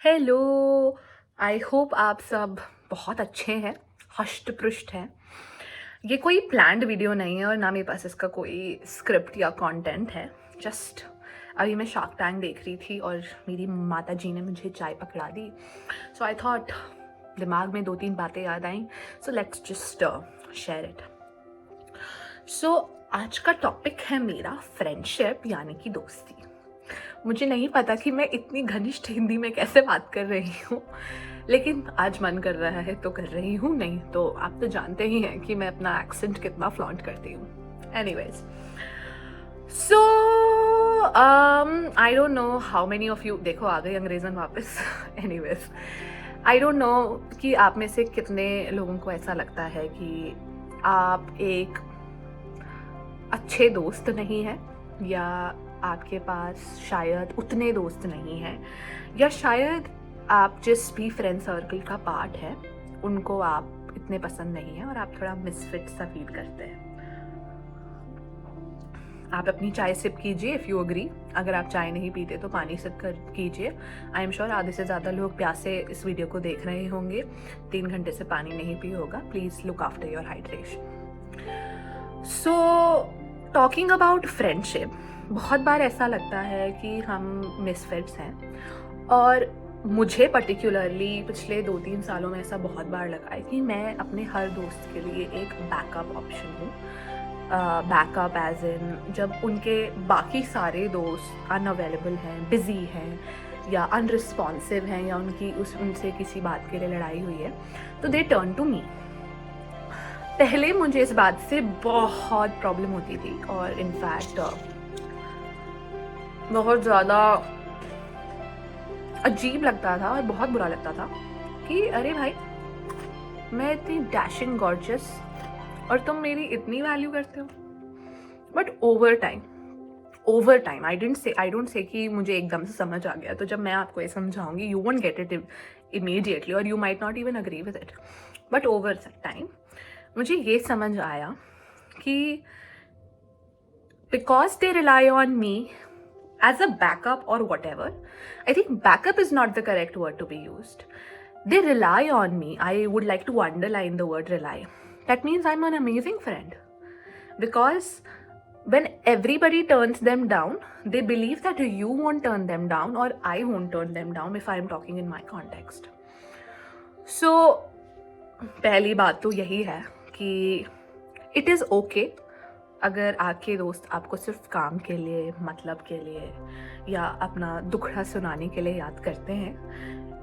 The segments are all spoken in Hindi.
हेलो। आई होप आप सब बहुत अच्छे हैं, हष्ट पृष्ट हैं। ये कोई प्लान्ड वीडियो नहीं है और ना मेरे पास इसका कोई स्क्रिप्ट या कंटेंट है। जस्ट अभी मैं शार्क टैंक देख रही थी और मेरी माता जी ने मुझे चाय पकड़ा दी। सो आई थॉट, दिमाग में 2-3 बातें याद आई, so let's just share it. So आज का टॉपिक है मेरा फ्रेंडशिप यानी कि दोस्ती। मुझे नहीं पता कि मैं इतनी घनिष्ठ हिंदी में कैसे बात कर रही हूँ, लेकिन आज मन कर रहा है तो कर रही हूँ, नहीं तो आप तो जानते ही हैं कि मैं अपना एक्सेंट कितना फ्लॉन्ट करती हूँ। Anyways, so I don't know how many of you, देखो आ गई अंग्रेजन वापस। एनीवेज, आई डोंट नो कि आप में से कितने लोगों को ऐसा लगता है कि आप एक अच्छे दोस्त नहीं हैं, या आपके पास शायद उतने दोस्त नहीं हैं, या शायद आप जिस भी फ्रेंड सर्कल का पार्ट है उनको आप इतने पसंद नहीं हैं और आप थोड़ा मिसफिट सा फील करते हैं। आप अपनी चाय सिप कीजिए इफ़ यू अग्री। अगर आप चाय नहीं पीते तो पानी सिप कर कीजिए। आई एम श्योर आधे से ज़्यादा लोग प्यासे इस वीडियो को देख रहे होंगे। 3 घंटे से पानी नहीं पी होगा। Please look after your hydration. So talking about friendship, बहुत बार ऐसा लगता है कि हम मिसफिट्स हैं, और मुझे पर्टिकुलरली पिछले 2-3 सालों में ऐसा बहुत बार लगा है कि मैं अपने हर दोस्त के लिए एक बैकअप ऑप्शन हूँ। बैकअप एज इन जब उनके बाकी सारे दोस्त अनअवेलेबल हैं, बिजी हैं या अनरिस्पॉन्सिव हैं, या उनसे किसी बात के लिए लड़ाई हुई है, तो दे टर्न टू मी। पहले मुझे इस बात से बहुत प्रॉब्लम होती थी और इनफैक्ट बहुत ज़्यादा अजीब लगता था और बहुत बुरा लगता था कि अरे भाई, मैं इतनी डैशिंग गॉर्जियस और तुम मेरी इतनी वैल्यू करते हो। But over time I don't say कि मुझे एकदम से समझ आ गया, तो जब मैं आपको ये समझाऊंगी you won't get it immediately और you might not even agree with it, but over time मुझे ये समझ आया कि because they rely on me as a backup or whatever, I think backup is not the correct word to be used. They rely on me. I would like to underline the word rely. That means I'm an amazing friend. Because when everybody turns them down, they believe that you won't turn them down or I won't turn them down if I'm talking in my context. So, पहली बात तो यही है कि it is okay अगर आपके दोस्त आपको सिर्फ काम के लिए, मतलब के लिए या अपना दुखड़ा सुनाने के लिए याद करते हैं,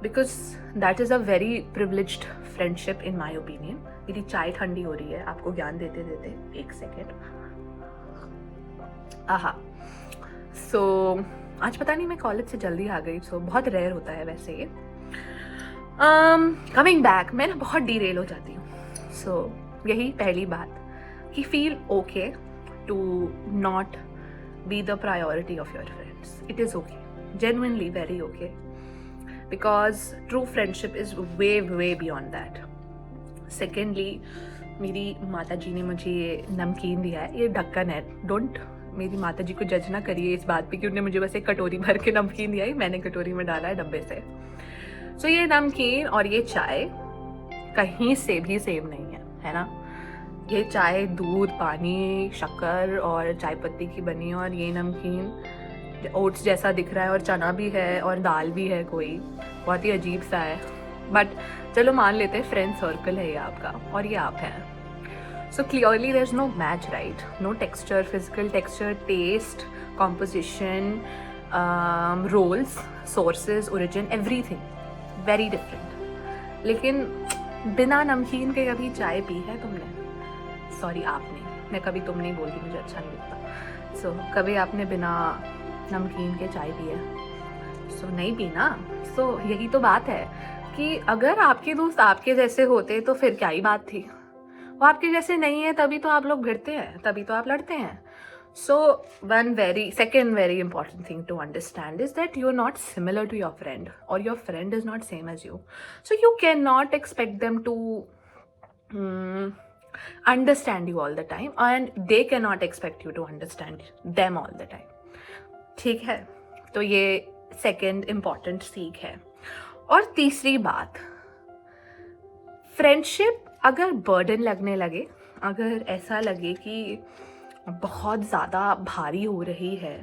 because that is a very privileged friendship in my opinion. मेरी चाय ठंडी हो रही है, आपको ज्ञान देते देते 1 सेकेंड। आहा, सो आज पता नहीं मैं कॉलेज से जल्दी आ गई, सो बहुत रेयर होता है वैसे ये। कमिंग बैक, मैं ना बहुत डीरेल हो जाती हूँ। सो यही पहली बात कि feel okay to not be the priority of your friends. It is okay, genuinely very okay, because true friendship is way beyond that. Secondly, मेरी माता जी ने मुझे ये नमकीन दिया है, ये ढक्कन है। डोंट मेरी माता जी को जज ना करिए इस बात पे कि उन्होंने मुझे बस एक कटोरी भर के नमकीन दिया है, मैंने कटोरी में डाला है डब्बे से। सो ये नमकीन और ये चाय कहीं से भी सेम नहीं है ना। ये चाय दूध, पानी, शक्कर और चाय पत्ती की बनी, और ये नमकीन ओट्स जैसा दिख रहा है और चना भी है और दाल भी है, कोई बहुत ही अजीब सा है। बट चलो मान लेते हैं फ्रेंड सर्कल है ये आपका और ये आप हैं। So clearly there is no match, right? No texture, physical texture, taste, composition, roles, sources, origin, everything very different. लेकिन बिना नमकीन के कभी चाय पी है तुमने? सॉरी, आपने, मैं कभी तुम नहीं बोलती, मुझे अच्छा नहीं लगता। सो कभी आपने बिना नमकीन के चाय पी है? सो नहीं पी ना। सो यही तो बात है कि अगर आपके दोस्त आपके जैसे होते तो फिर क्या ही बात थी। वो आपके जैसे नहीं है तभी तो आप लोग भिड़ते हैं, तभी तो आप लड़ते हैं। सो second very important thing to understand is that you're not similar to your friend, or your friend is not same as you. So you cannot expect them to understand you all the time, and they cannot expect you to understand them all the time. ठीक है, तो ये सेकेंड इम्पॉर्टेंट सीख है। और तीसरी बात, फ्रेंडशिप अगर बर्डन लगने लगे, अगर ऐसा लगे कि बहुत ज़्यादा भारी हो रही है,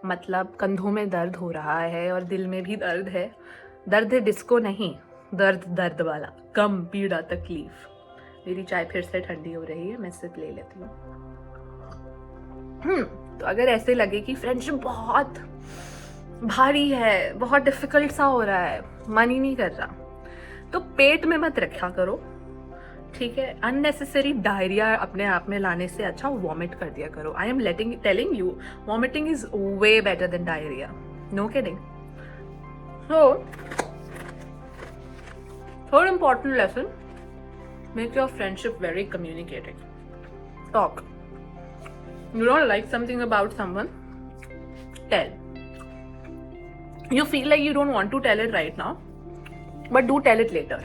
मतलब कंधों में दर्द हो रहा है और दिल में भी दर्द है, दर्द डिस्को नहीं, दर्द दर्द वाला, गम, पीड़ा, तकलीफ। मेरी चाय फिर से ठंडी हो रही है, मैं सिर्फ ले लेती हूँ। तो अगर ऐसे लगे कि फ्रेंडशिप बहुत भारी है, बहुत डिफिकल्ट सा हो रहा है, मन ही नहीं कर रहा, तो पेट में मत रखा करो, ठीक है। अननेसेसरी डायरिया अपने आप में लाने से अच्छा वॉमिट कर दिया करो। I am telling you, vomiting is way better than diarrhoea, no kidding. So third important lesson, make your friendship very communicating. Talk. You don't like something about someone, tell. You feel like you don't want to tell it right now, but do tell it later.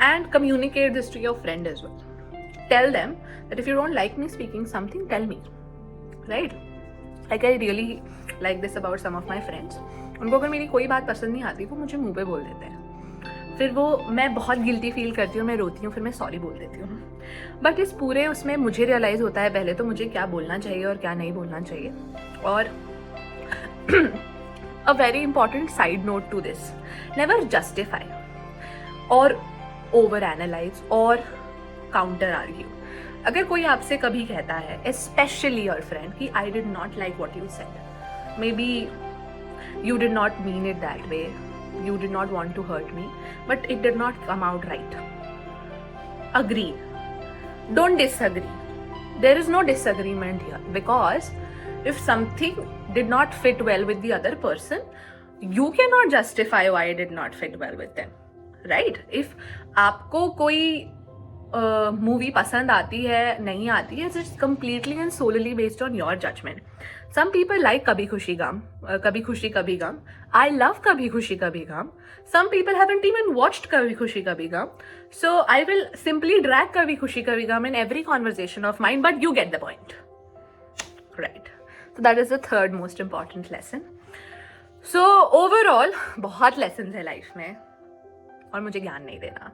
And communicate this to your friend as well. Tell them that if you don't like me speaking something, tell me. Right? Like I really like this about some of my friends. उनको अगर मेरी कोई बात पसंद नहीं आती वो मुझे मुंह पे बोल देते हैं, फिर वो मैं बहुत गिल्टी फील करती हूँ, मैं रोती हूँ, फिर मैं सॉरी बोल देती हूँ। बट इस पूरे उसमें मुझे रियलाइज़ होता है पहले तो मुझे क्या बोलना चाहिए और क्या नहीं बोलना चाहिए। और a very important side note to this, never justify और ओवर एनालाइज और काउंटर आर्ग्यू। अगर कोई आपसे कभी कहता है, स्पेशली योर फ्रेंड, कि I did not like what you said, may be you did not mean it that way, you did not want to hurt me, but it did not come out right. Agree. Don't disagree. There is no disagreement here, because if something did not fit well with the other person, you cannot justify why it did not fit well with them, right? If आपको कोई मूवी पसंद आती है, नहीं आती है, it's completely and solely based on your judgment. Some people like Kabhi Khushi Kabhi Gum. I love Kabhi Khushi Kabhi Gum. Some people haven't even watched Kabhi Khushi Kabhi Gum. So I will simply drag Kabhi Khushi Kabhi Gum in every conversation of mine, but you get the point. Right. So that is the third most important lesson. So overall, बहुत lessons है life में, और मुझे ज्ञान नहीं देना।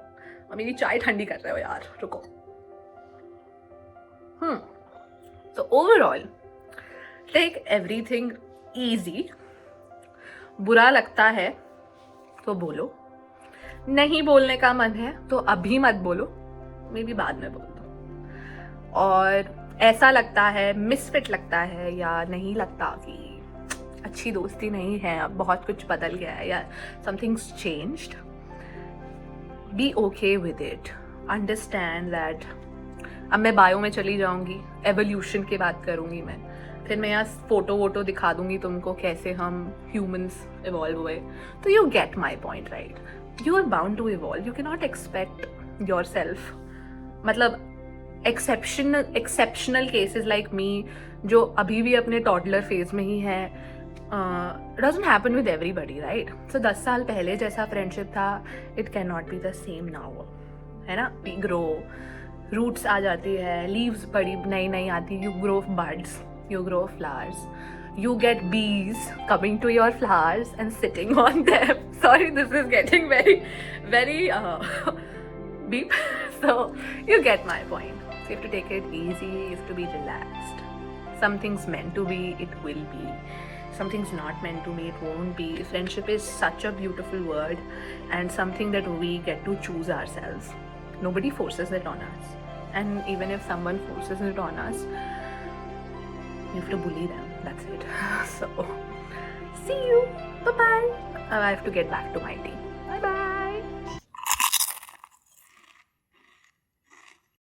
और मेरी चाय ठंडी कर रहे हो यार, रुको। So overall, take everything easy. बुरा लगता है तो बोलो, नहीं बोलने का मन है तो अभी मत बोलो, मे बी बाद में बोल दो। और ऐसा लगता है, मिसफिट लगता है, या नहीं लगता कि अच्छी दोस्ती नहीं है, अब बहुत कुछ बदल गया है, या something's changed, be okay with it. Understand that अब मैं बायो में चली जाऊंगी, एवोल्यूशन की बात करूंगी मैं, फिर मैं यहाँ फोटो वोटो दिखा दूंगी तुमको कैसे हम ह्यूमंस इवॉल्व हुए, तो you get my point, right? You are bound to evolve, you can not expect yourself, मतलब एक्सेप्शनल केसेस लाइक मी जो अभी भी अपने टॉडलर फेज में ही है, doesn't happen with everybody, right? So 10 साल पहले जैसा फ्रेंडशिप था, it can not be the same now, है ना? वी ग्रो, रूट्स आ जाती है, लीव्स बड़ी नई नई आती, you grow buds, you grow flowers, you get bees coming to your flowers and sitting on them. Sorry, this is getting very beep. So you get my point. So you have to take it easy, you have to be relaxed. Something's meant to be, it will be. Something's not meant to be, it won't be. Friendship is such a beautiful word and something that we get to choose ourselves. Nobody forces it on us. And even if someone forces it on us, you have to bully them, that's it. So see you, bye bye. I have to get back to my tea.